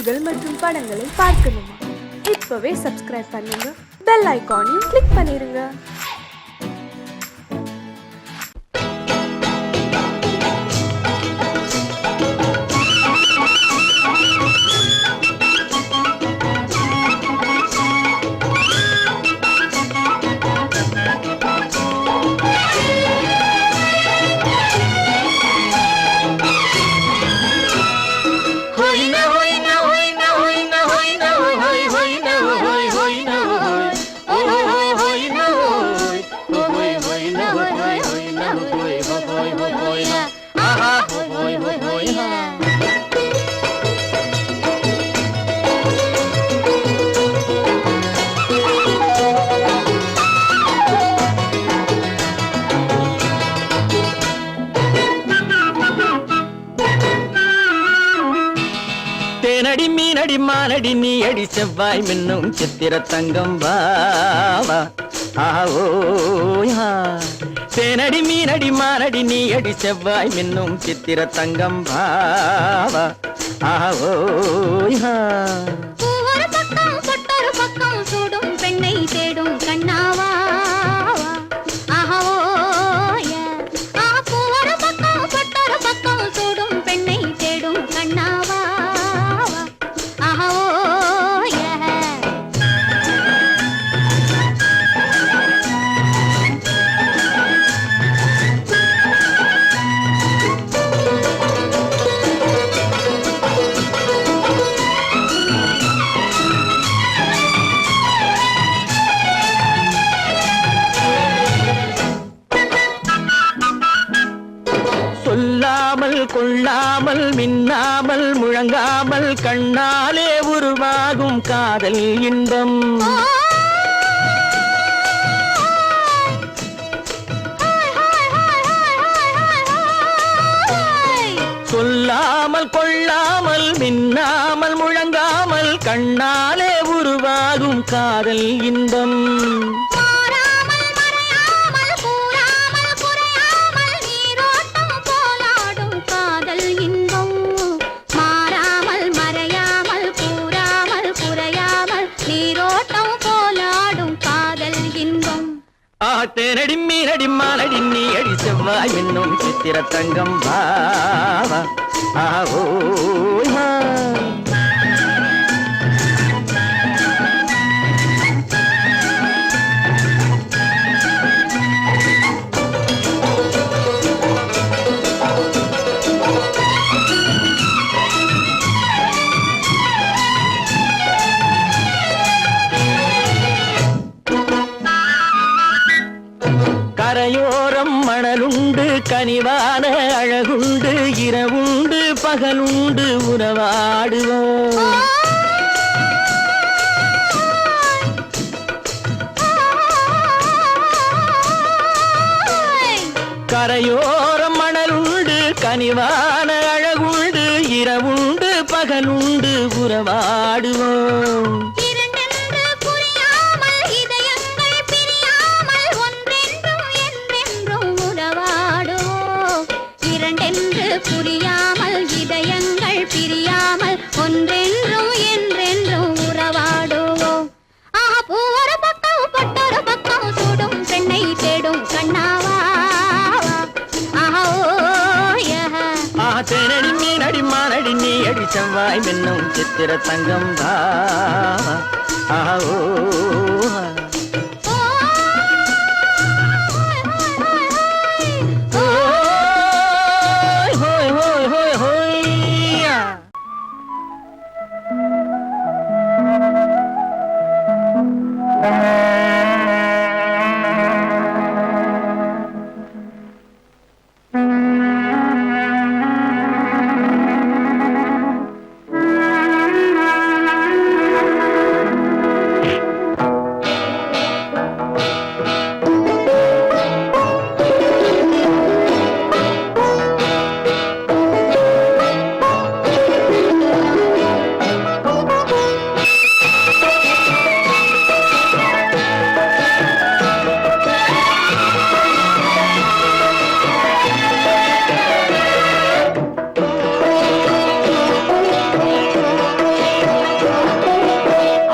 செய்திகள் மற்றும் படங்களை பார்க்கணுமா? இப்பவே சப்ஸ்கிரைப் பண்ணுங்க, பெல் ஐகானையும் கிளிக் பண்ணிருங்க. தேனடி மீனடி மானடி நீ அடி செவ்வாய் மின்னும் சித்திர தங்கம் வாவா ஆவோயா. தேனடி மீனடி மானடி நீ அடி செவ்வாய் மின்னும் சித்திர தங்கம் வாவா ஆவோயா. ஒரு பக்கம் பொட்டொரு பக்கம் சூடும் பெண்ணை தேடும் கண்ணாவா ஆவோய. ஒரு பக்கம் பொட்டொரு பக்கம் சூடும் பெண்ணை தேடும் கண்ணாவா. சொல்லாமல் கொள்ளாமல் மின்னாமல் முழங்காமல் கண்ணாலே உருவாகும் காதல் இன்பம். சொல்லாமல் கொள்ளாமல் மின்னாமல் முழங்காமல் கண்ணாலே உருவாகும் காதல் இன்பம். தேனடி மீனடி மானடி நீ அடி செவ்வாய் என்னும் சித்திர தங்கம் வாவா ஆவோயா. கரையோரம் மணலுண்டு கனிவான அழகுண்டு இரவுண்டு பகலுண்டு உறவாடுவோம். கரையோரம் மணலுண்டு கனிவான அழகுண்டு இரவுண்டு பகலுண்டு உறவாடுவோம். புரியாமல் இதயங்கள் பிரியாமல் ஒன்றென்றும் என்றென்றும் உறவாடுவோம். ஒரு பக்கம் பொட்டொரு பக்கம் சூடும் பெண்ணை தேடும் கண்ணாவா தேனடி மீனடி மானடி நீ அடி செவ்வாய் மின்னும் சித்திர தங்கம் வாவா ஆவோயா.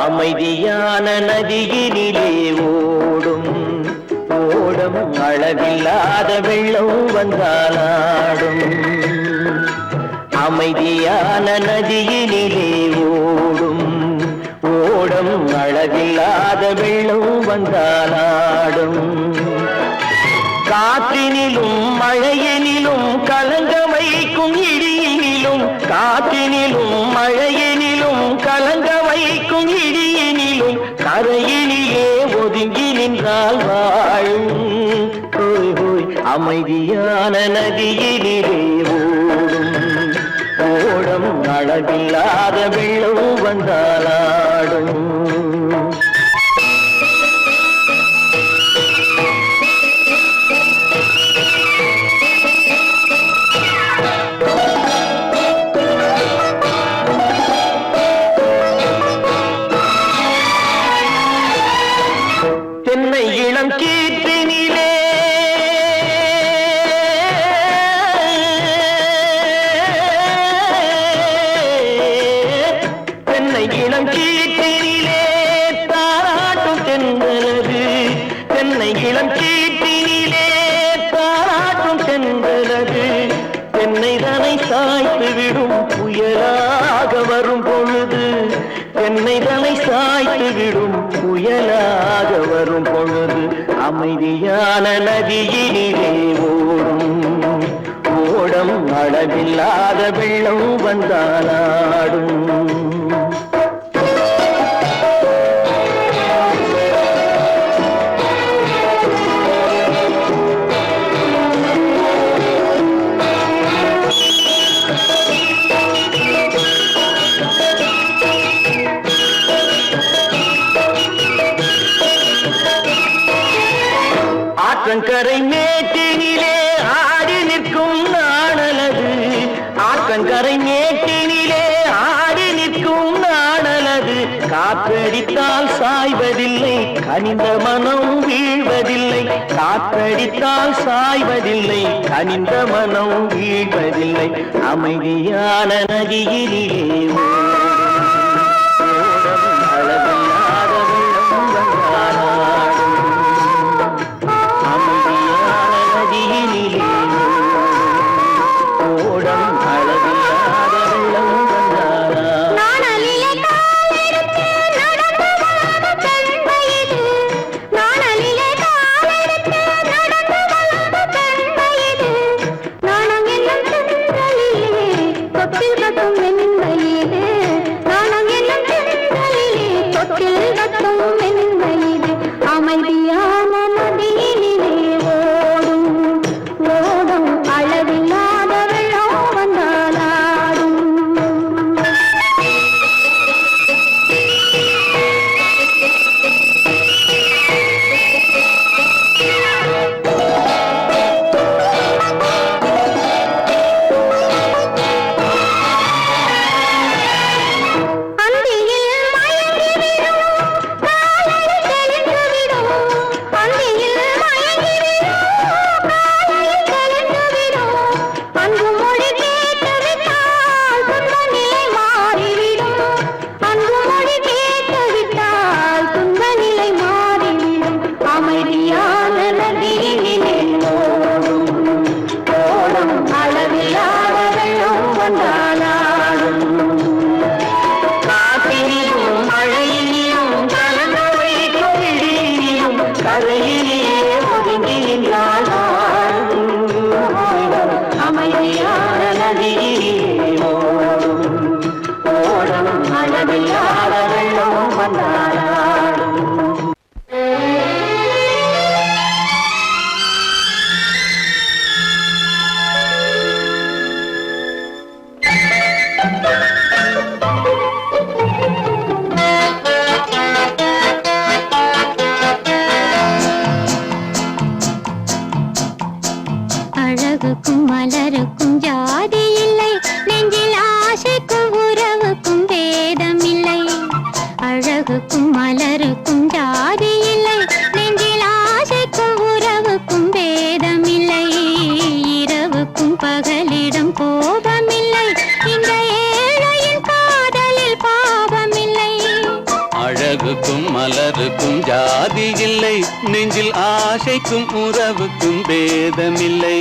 அமைதியான நதியினிலே ஓடும் ஓடம் அளவில்லாத வெள்ளம் வந்தாலாடும் அமைதியான நதியினிலே ஓடும் ஓடம் அளவில்லாத வெள்ளம் வந்தாலாடும் காற்றினிலும் மழையினிலும் கலங்க வைக்கும் இடியினிலும் காற்றினிலும் மழையினிலும் கலங்க வைக்கும் இடியினிலும் கரையினிலே ஒதுங்கி நின்றால் வாழும் ஹோய் ஹோய் அமைதியான நதியினிலே ஓடும் ஓடம் அளவில்லாத வெள்ளம் வந்தாலாடும் தென்னை இளம் கீற்றினிலே தென்னை இளம் கீற்றினிலே தாராட்டும் தென்றலது தென்னை இளம் கீற்றினிலே தாராட்டும் தென்றலது தென்னை தனை சாய்த்து விடும் புயலாக வரும் பொழுது தென்னை தனை சாய்த்து விடும் புயலாக வரும் பொழுது அமைதியான நதியினிலே ஓடும் ஓடம் அளவில்லாத வெள்ளம் வந்தாலாடும் ஆற்றங்கரை மேட்டினிலே ஆடி நிற்கும் நாணலது ஆற்றங்கரை மேட்டினிலே ஆடி நிற்கும் நாணலது காற்றடித்தால் சாய்வதில்லை கனிந்த மனம் வீழ்வதில்லை காற்றடித்தால் சாய்வதில்லை கனிந்த மனம் வீழ்வதில்லை அமைதியான நதியினிலே கட்டும் வெண்மையிலே அழகுக்கும் மலருக்கும் ஜாதி இல்லை, நெஞ்சில் ஆசைக்கும் உறவுக்கும் பேதமில்லை.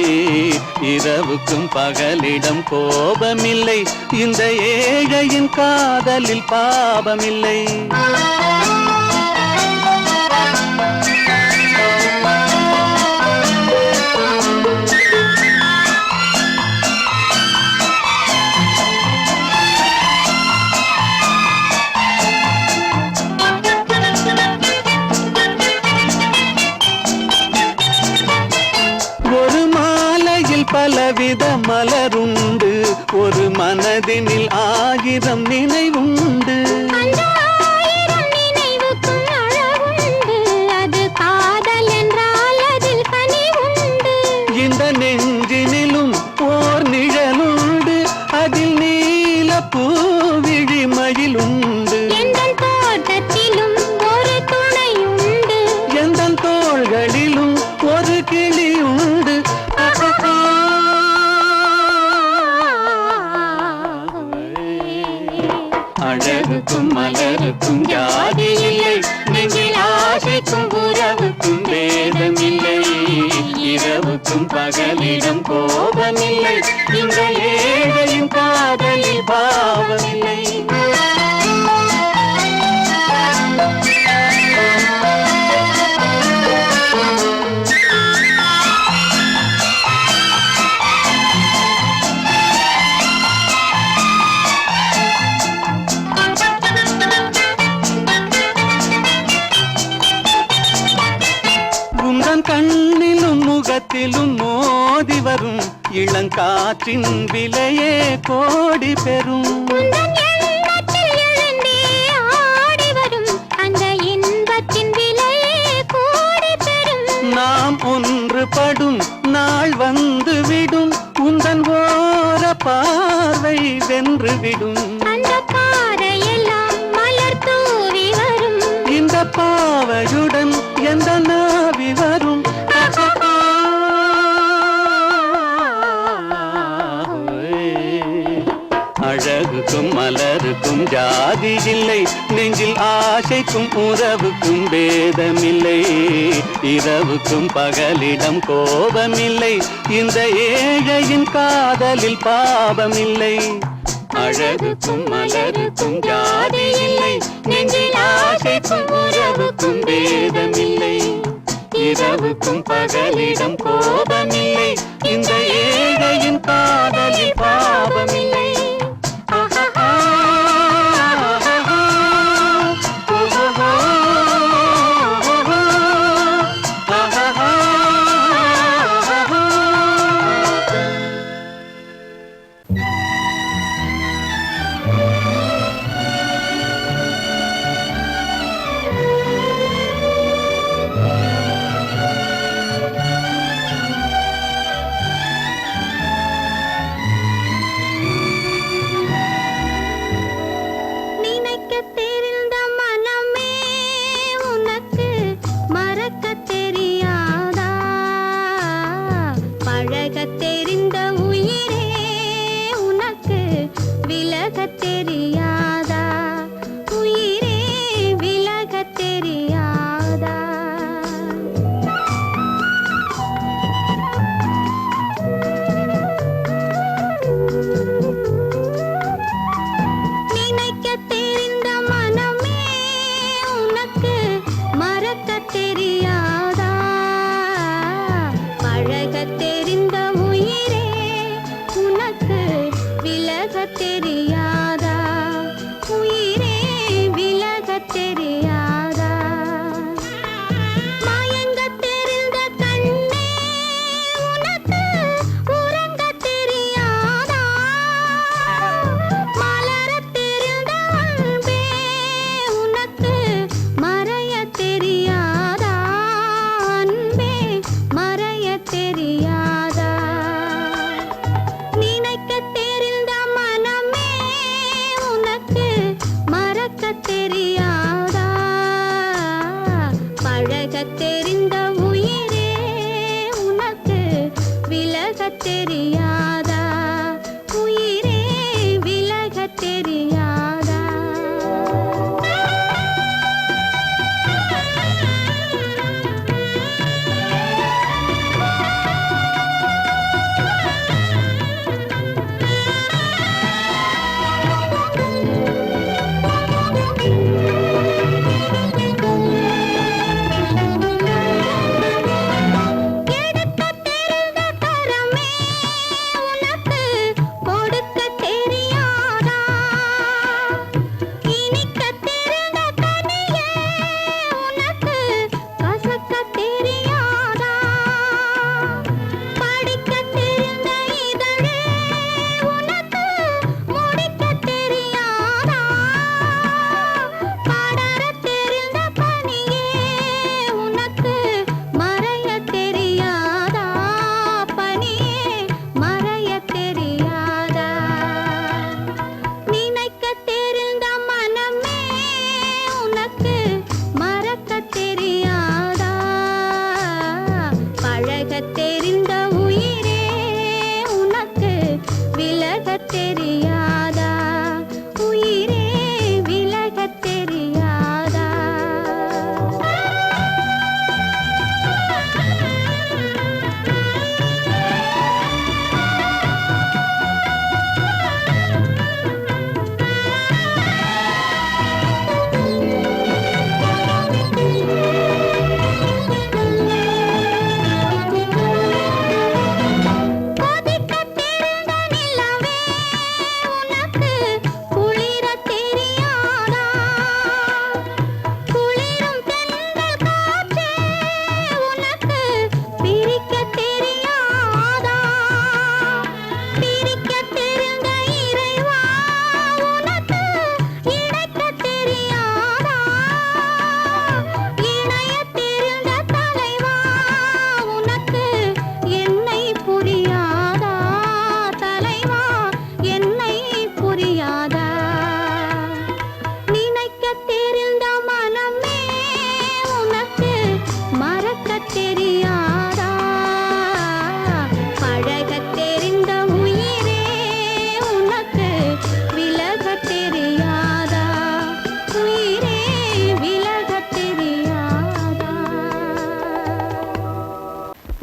இரவுக்கும் பகலிடம் கோபமில்லை, இந்த ஏழையின் காதலில் பாவமில்லை. பலவித மலருண்டு, ஒரு மனதினில் 1000 நினைவுண்டு. அந்த 1000 நினைவுக்கும் அழகுண்டு, அது காதல் என்றால் அதில் கனிவுண்டு. இந்த நெஞ்சினிலும் ஓர் நிழலுண்டு, அதில் நீல பூவிழி மயிலுண்டு. எந்தன் தோட்டத்திலும் ஒரு துணையுண்டு, எந்தன் தோள்களிலும் ஒரு கிளியுண்டு. அழகுக்கும் மலருக்கும் ஜாதி இல்லை, நெஞ்சில் ஆசைக்கும் உறவுக்கும் பேதமில்லை. இரவுக்கும் பகலிடம் கோபமில்லை, இந்த ஏழையின் காதலில் பாவமில்லை. கண்ணிலும் முகத்திலும் மோதி வரும் இளங்காற்றின் விலையே கோடி பெறும். நாம் ஒன்றுபடும் நாள் வந்து விடும், உந்தன் ஓர பார்வை வென்றுவிடும். அந்த பாறையெல்லாம் மலர் தூவி வரும், இந்த பாவையுடன் எந்த நாவி வரும். அழகுக்கும் மலருக்கும் ஜாதி இல்லை, நெஞ்சில் ஆசைக்கும் உறவுக்கும் பேதமில்லை. இரவுக்கும் பகலிடம் கோபமில்லை, இந்த ஏழையின் காதலில் பாவமில்லை. அழகுக்கும் மலருக்கும் ஜாதி இல்லை, நெஞ்சில் ஆசைக்கும் உறவுக்கும் பேதமில்லை. இரவுக்கும் பகலிடம் கோபமில்லை, இந்த ஏழையின் காதலில் பாவமில்லை.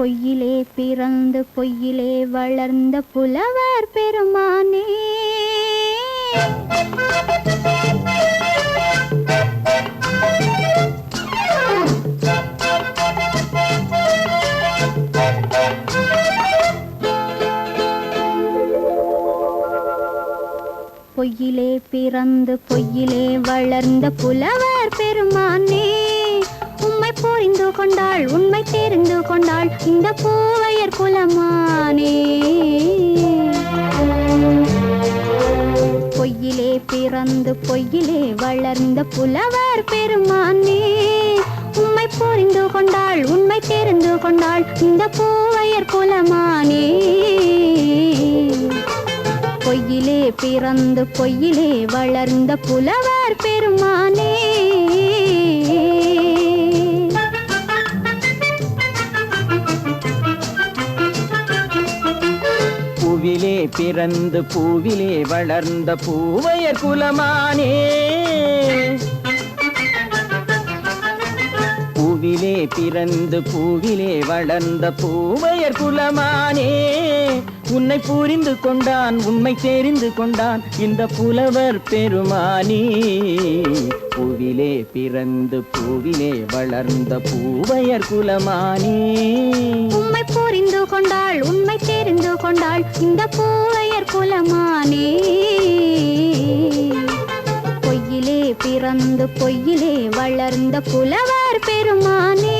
பொய்யிலே பிறந்து பொய்யிலே வளர்ந்த புலவர் பெருமானே பொய்யிலே பிறந்து பொய்யிலே வளர்ந்த புலவர் பெருமானே உம்மை புரிந்து கொண்டாள் உண்மை தெரிந்து கொண்டாள் இந்த பூவையர் குலமானே பொய்யிலே பிறந்து பொய்யிலே வளர்ந்த புலவர் பெருமானே உம்மை புரிந்து கொண்டாள் உண்மை தெரிந்து கொண்டாள் இந்த பூவையர் குலமானே பொய்யிலே பிறந்து பொய்யிலே வளர்ந்த புலவர் பெருமானே பூவிலே பிறந்து பூவிலே வளர்ந்த பூவையர் குலமானே பூவிலே பிறந்து பூவிலே வளர்ந்த பூவையர் குலமானே உன்னை புரிந்து கொண்டான் உண்மை தெரிந்து கொண்டான் இந்த புலவர் பெருமானே பூவிலே பிறந்து பூவிலே வளர்ந்த பூவையர் குலமானே உம்மை புரிந்து கொண்டாள் உண்மை தெரிந்து கொண்டாள் இந்த பூவையர் குலமானே பொய்யிலே பிறந்து பொய்யிலே வளர்ந்த புலவர் பெருமானே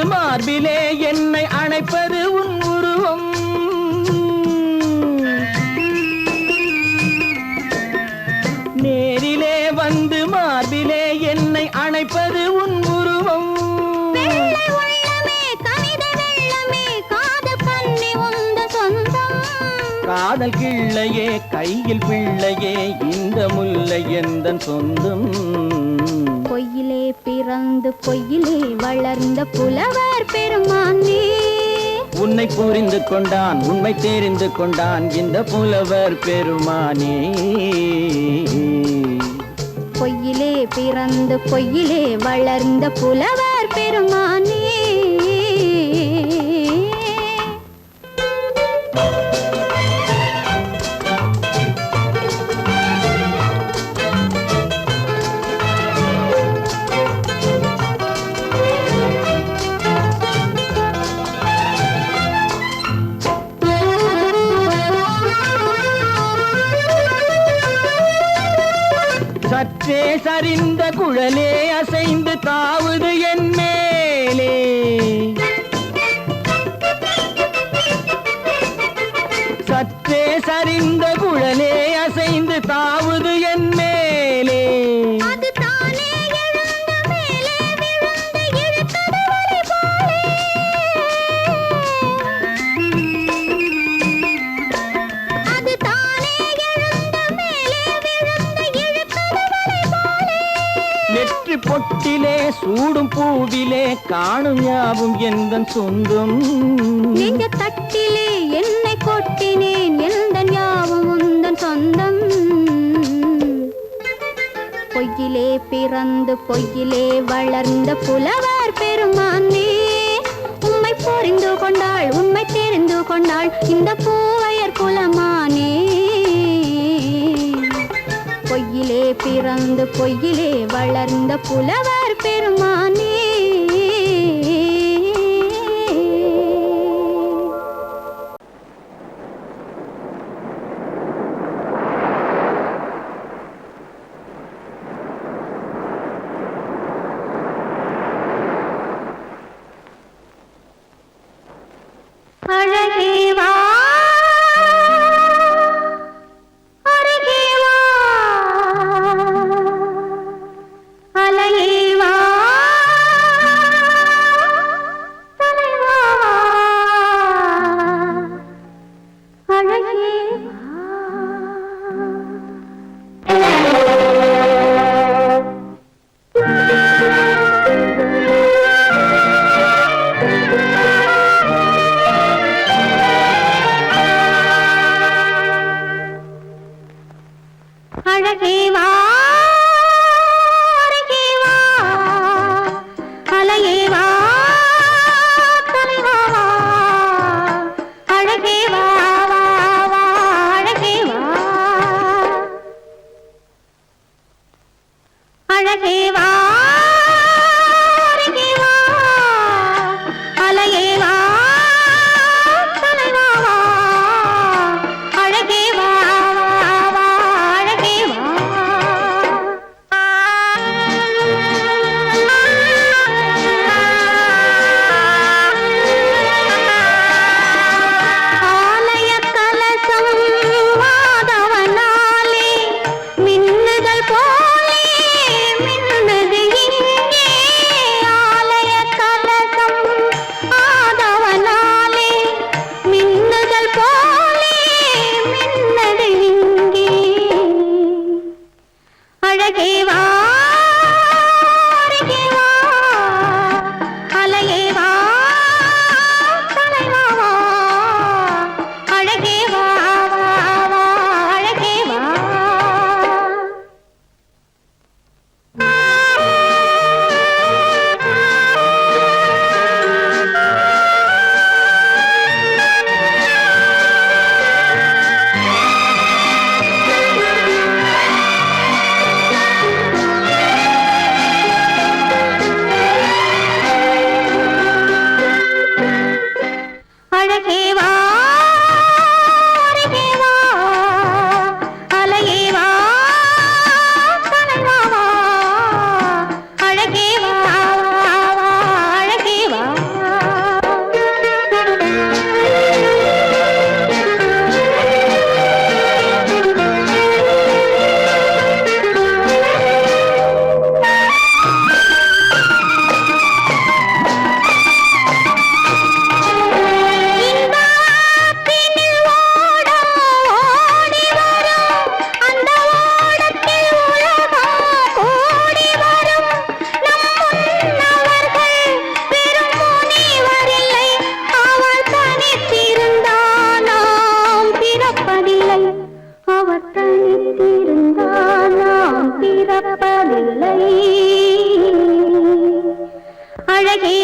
மார்பிலே என்னை அணைப்பது உன் உருவம் நேரிலே வந்து மார்பிலே என்னை அணைப்பது உன் உருவம் காதல் கிள்ளையே கையில் பிள்ளையே இந்த முல்லை எந்தன் சொந்தம் பொய்யிலே பிறந்து பொய்யிலே வளர்ந்த புலவர் பெருமானே உன்னை புரிந்து கொண்டான் உண்மை தெரிந்து கொண்டான் இந்த புலவர் பெருமானே பொய்யிலே பிறந்து பொய்யிலே வளர்ந்த புலவர் பெருமானே சற்றே சரிந்த குழலே அசைந்து தாவுது என் மேலே சற்றே சரிந்த குழலே அசைந்து தாவுது என் மேலே நெற்றி பொட்டிலே சூடும் பூவிலே காணும் யாவும் எந்தன் சொந்தம் நெஞ்ச தட்டிலே என்னை கொட்டினேன் எந்தன் யாவும் உந்தன் சொந்தம் பொய்யிலே பிறந்து பொய்யிலே வளர்ந்த புலவர் பெருமானே உம்மை புரிந்து கொண்டாள் உண்மை தெரிந்து கொண்டாள் இந்த பூவையர் குலமானே பொய்யிலே பிறந்து பொய்யிலே வளர்ந்த புலவர் பெருமானே அழகேவா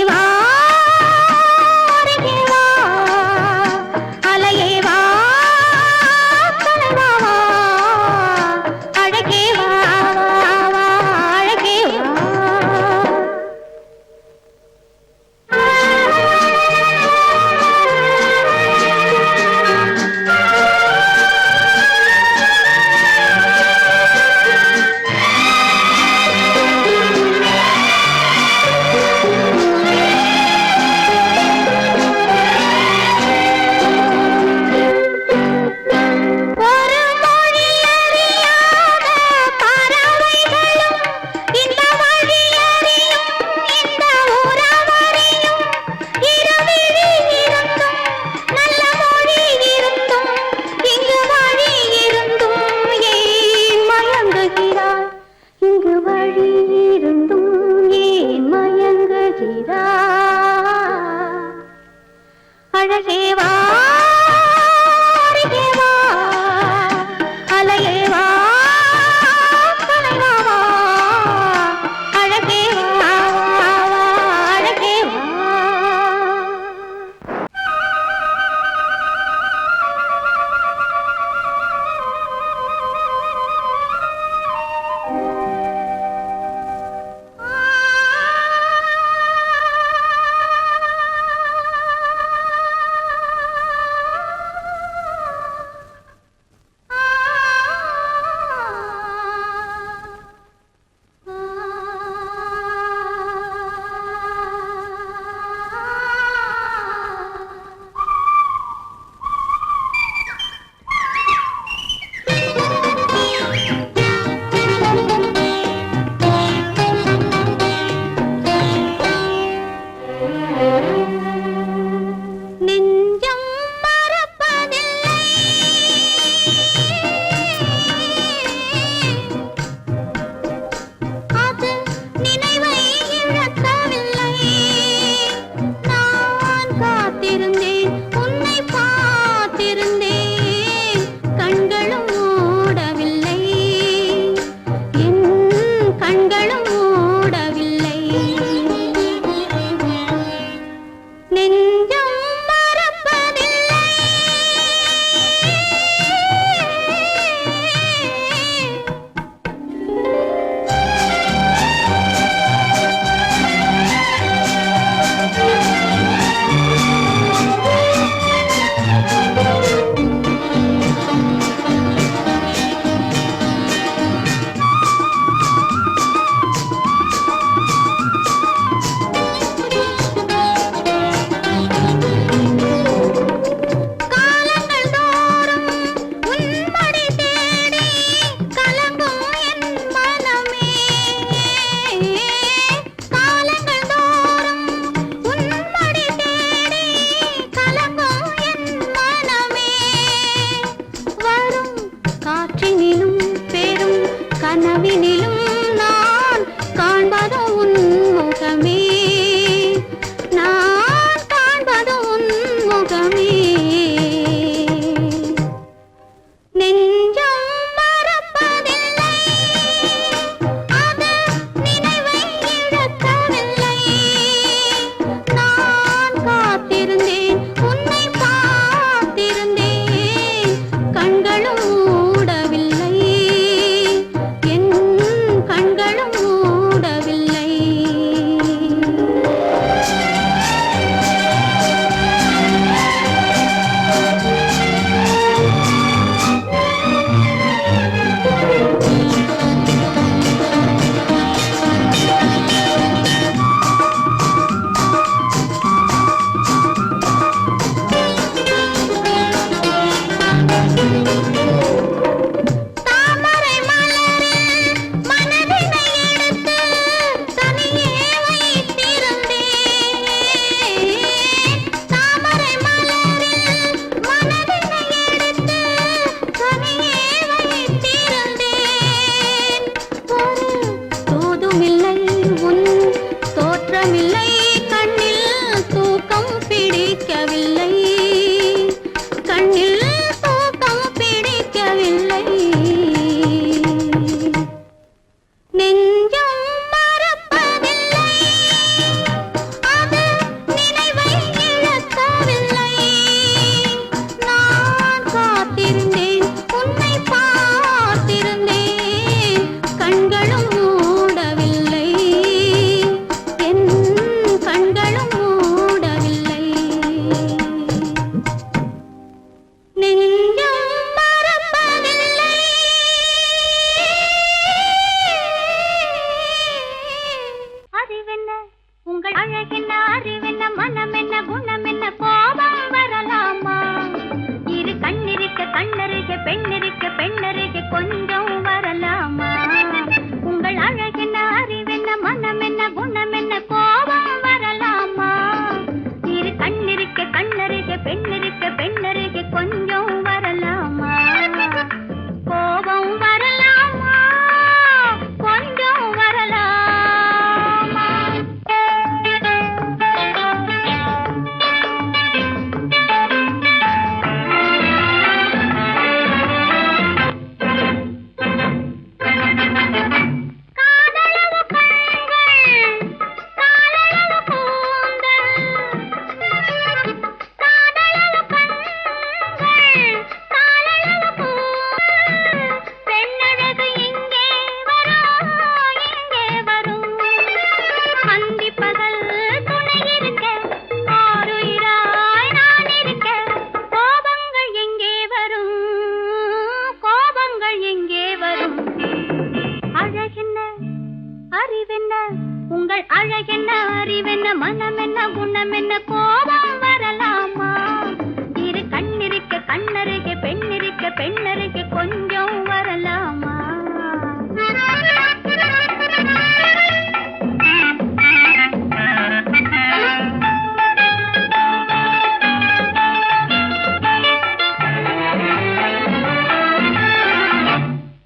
வா அருகே வா அலையே வா கனவா வா அழகே வா வா அழகே வா அழகே வா அருகே வா அலையே வா கனவா வா அழகே வா அழகே வா நெஞ்சம் மறப்பதில்லை அது நினைவை இழக்கவில்லை நான் காத்திருந்தேன் உன்னை பார்த்திருந்தேன் கண்களும் மூடவில்லை என் கண்களும் மூடவில்லை அழகென்ன அறிவென்ன மனம் என்ன குணம் என்ன கோபம் வரலாமா இரு கண்ணிருக்க கண்ணருக பெண்ணிருக்க பெண்ணருக கொஞ்சம் வரலாமா உங்கள் அழகென்ன அறிவென்ன மனம் என்ன குணம் என்ன கோபம் வரலாமா இரு கண்ணிருக்க கண்ணருக பெண்ணிருக்க பெண்ணருக கொஞ்சம் வரலாமா கோபம் வரலாமா கொஞ்சம் வரலாமா காதளவு கண்கள் காலளவு கூந்தல் காதளவு கண்கள் காலளவு கூந்தல் பெண்ணழகு இங்கே வரும் அந்தி பகல் துணை இருக்க ஆருயிராய் நான் இருக்க கோபங்கள் எங்கே வரும் கோபங்கள் எங்கே வரும் அழகென்ன அறிவென்ன உங்கள் அழகென்ன அறிவென்ன மனம் என்ன குணம் என்ன கோபம் வரலாமா இரு கண்ணிருக்க கண்ணருக பெண்ணிருக்க பெண்ணருக கொஞ்சம் வரலாமா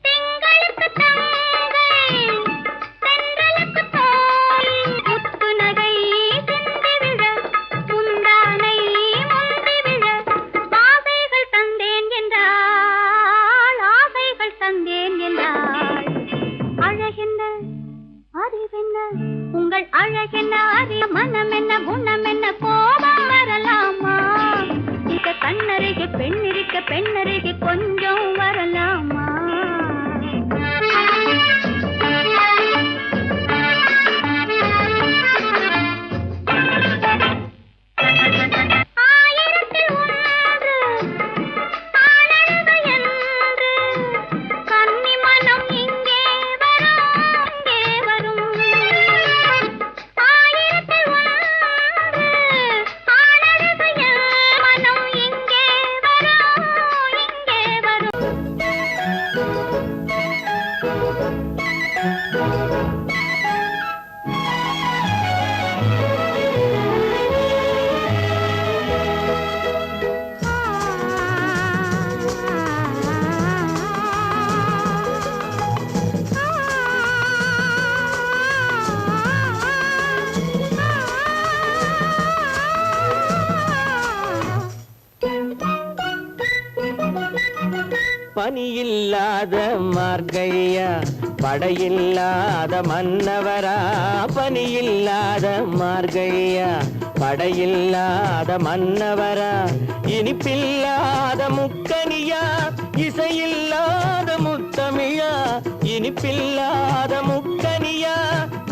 திங்களுக்கு தங்கை தென்றலுக்கு தோல் முத்து நகை சிந்தி விழ முந்தானை முந்தி விழ ஆசைகள் தந்தேன் என்றாள் அழகென்ன அறிவென்ன உங்கள் அழகென்ன அறி மனம் என்ன குணம் என்ன கோபம் வரலாமா இத கண்ணருக பெண்ணிருக்க பெண்ணருக கொஞ்சம் வரலாமா ஆயிரத்தில் ஒன்று ஆளழகு என்று கன்னி மனம் இங்கே வரும் ஆயிரத்தில் ஒன்று ஆளழகு மனம் இங்கே பனியில்லாத மார்கழியா படையில்லாத மன்னவரா பனியில்லாத மார்கழியா படையில்லாத மன்னவரா இனிப்பில்லாத முக்கனியா இசையில்லாத முத்தமிழா இனிப்பில்லாத முக்கனியா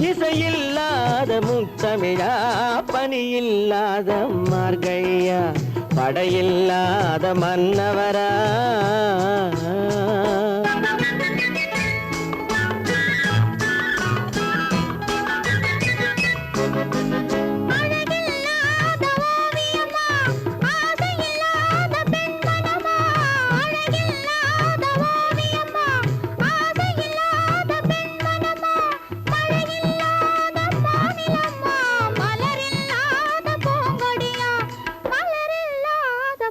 இசையில்லாத முத்தமிழா பனியில்லாத மார்கழியா படையில்லாத மன்னவரா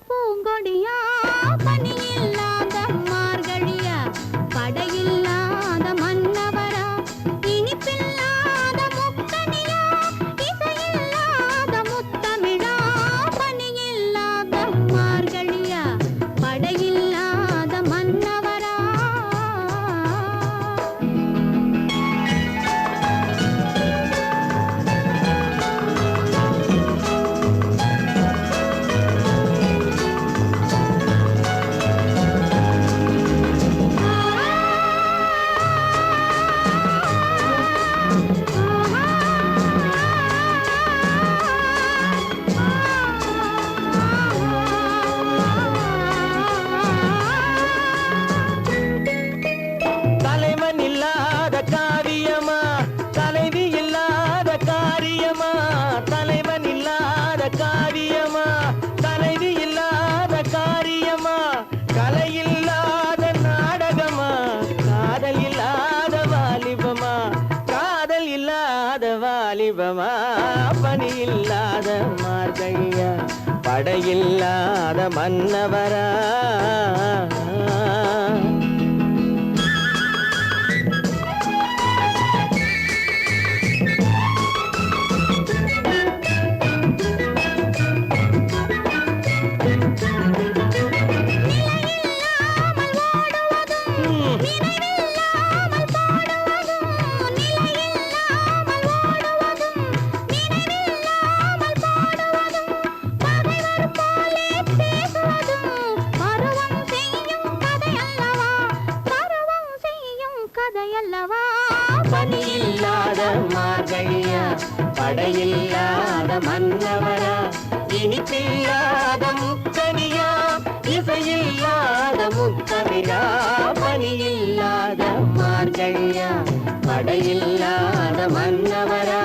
பூங்கொடியா பனியில்லாத மார்கழியா மார்கழியா படையில்லாத மன்னவரா பனியில்லாத மார்கழியா படையில்லாத மன்னவரா இனிப்பில்லாத முக்கனியா இசையில்லாத முத்தமிழா பனியில்லாத மார்கழியா படையில்லாத மன்னவரா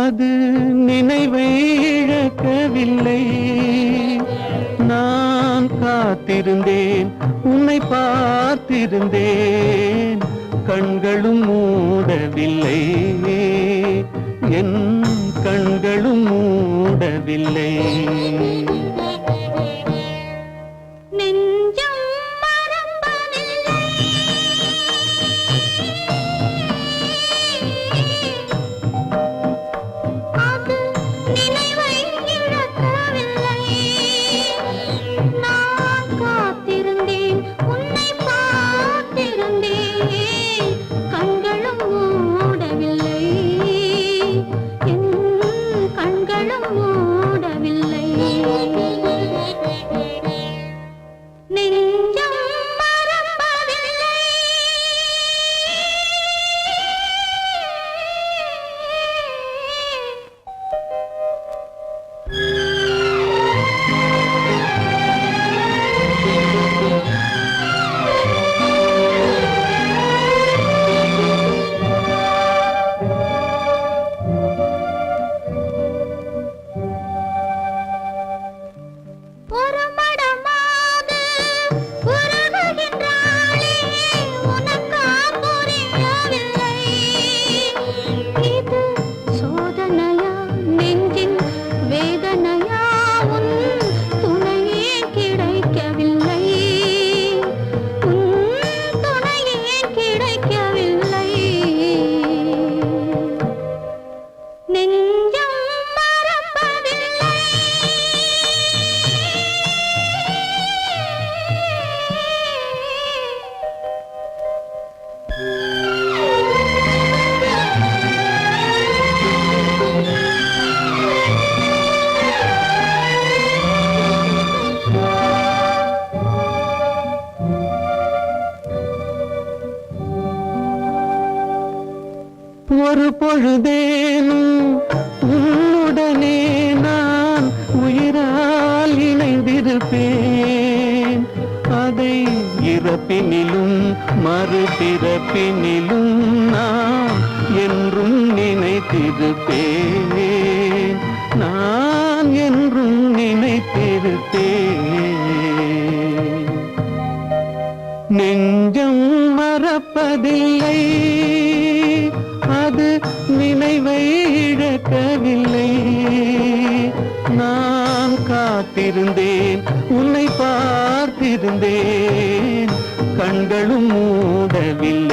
அது நினைவை இழக்கவில்லை. நான் காத்திருந்தேன், உன்னை பார்த்திருந்தேன், கண்களும் மூடவில்லை, என் கண்களும் மூடவில்லை. நெஞ்சம் மறப்பதில்லை, அது நினைவை இழக்கவில்லை. நான் காத்திருந்தேன், உன்னை பார்த்திருந்தேன், கண்களும் மூடவில்லை, என் கண்களும் மூடவில்லை. நெஞ்சம் மறப்பதில்லை. ஒரு மடமாக உருகுகின்றாளே, உனக்கா புரியவில்லை? இது சோதனையா, நெஞ்சின் வேதனையா, உன் துணையே கிடைக்கவில்லை, உன் துணையே கிடைக்கவில்லை. நெஞ்சம் மறப்பதில்லை. ஒரு பொழுதேனும் உன்னுடனே நான் உயிரால் இணைந்திருப்பேன். அதை இறப்பினிலும் மறுபிறப்பினிலும் நான் என்றும் நினைத்திருப்பேன், நான் என்றும் நினைத்திருப்பேன். நெஞ்சம் மறப்பதில்லை, அது நினைவை இழக்கவில்லை. நான் காத்திருந்தேன், உன்னை பார்த்திருந்தேன், கண்களும் மூடவில்லை.